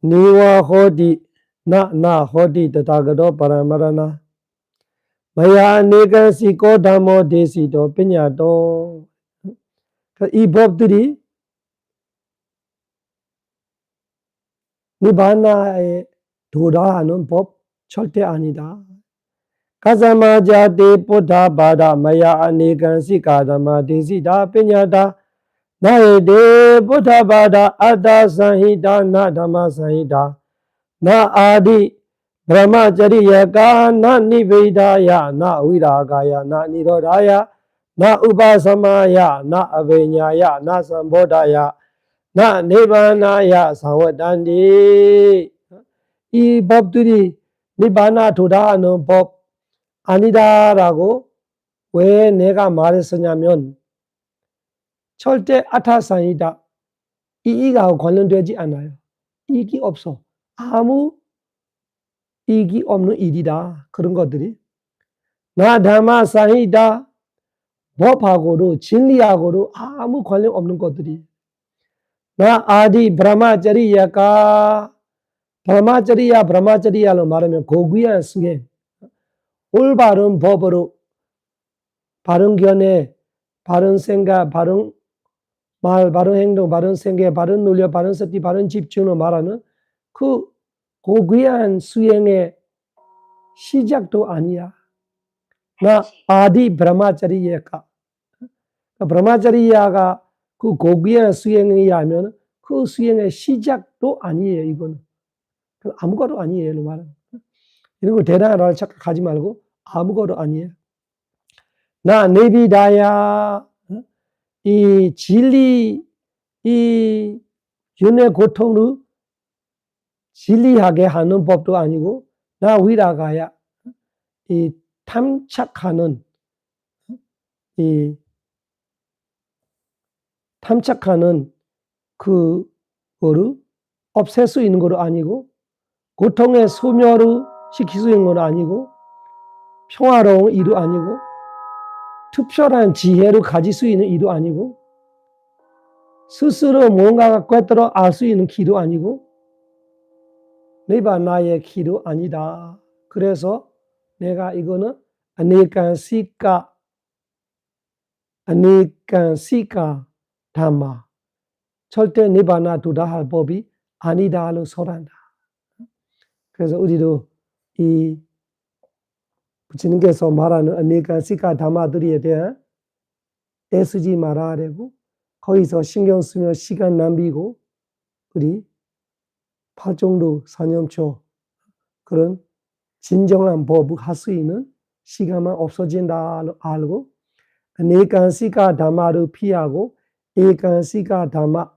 Niwa hodi na hodi tatagado paramarana Maya nega si ko damo desi do pinya do I bob diri Nibbana e dhoda anun bob cholte anida Kazama jate buddha bada maya anegan si kadama desi da pinya da Na de buddha bada adda sahida na dhamma sahida Na adi brahmacharya na nivedaya na viragaya na nirodhaya na upasamaya na avinyaya na sambodhaya na nibbanaya savatandi I bhabduri nibbana thoda anu bhab anidarago we nega marisanyamyon cholte atha sahida 이가 관련되지 않아요. 이기 없어. 아무 이기 없는 일이다. 그런 것들이. 나 담마 사히다 법하고도 진리하고도 아무 관련 없는 것들이. 나 아디 브라마자리야가 브라마자리야로 말하면 고귀한 수행 올바른 법으로 바른 견해 바른 생각 바른 말 바른 행동 바른 생각 바른 논리 바른 서티 바른 집중으로 말하는 그 고귀한 수행의 시작도 아니야. 나 아디 브라마자리야가 브라마자리야가 그 고귀한 수행이라면 그 수행의 시작도 아니에요. 이거는 아무것도 아니에요. 말은 이런 거 대단하다고 착각하지 말고 아무것도 아니에요. 나 네비다야 이 진리 이 윤회 고통을 진리하게 하는 법도 아니고 나 위라가야 이 탐착하는 그거를 없앨 수 있는 것도 아니고 고통의 소멸을 시킬 수 있는 것도 아니고 평화로운 일도 아니고 특별한 지혜를 가질 수 있는 일도 아니고 스스로 뭔가가 꿰뚫어 알 수 있는 길도 아니고 니바나의 길도 아니다. 그래서 내가 이거는 아네간시카 담마 절대 니바나 두다 할 법이 아니다로 설한다. 그래서 우리도 이 부처님께서 말하는 아네간시카 담마들에 대한 애쓰지 말아야 되고 거기서 신경 쓰며 시간 낭비고 우리 팔정도 사념초 그런 진정한 법을 할 수 있는 시간만 없어진다 알고 아네간시카 담마를 피하고 에간시카 담마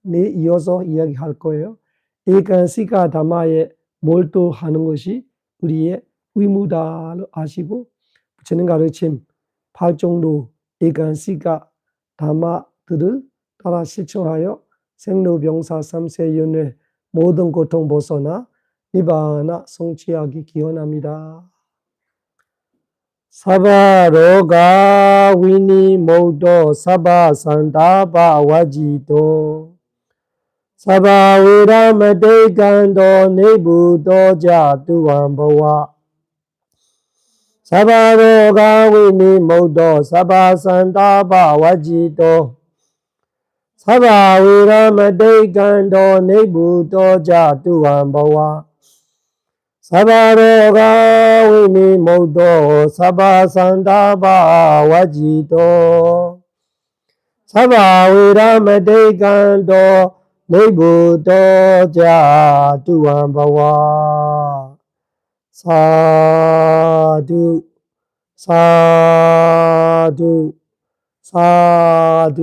내 이어서 이야기할 거예요. 에간시카 담마에 몰두하는 것이 우리의 의무다를 아시고 부처님 가르침 팔정도 에간시카 담마들을 따라 실천하여 생로병사 삼세연회 모든 고통 벗어나 니바나 성취하기 기원합니다. 사바로가 위니 모도 사바 산다바 와지도 사바위라마데간도 네부도자 두완보와 사바로가 위니 모도 사바 산다바 와지도 사바위라마데간도 네부도자 두완보와 사바로가 위니 모도 사바산다바 와지도 사바위라마데간도 네부도자 두완바와 사두 사두 사두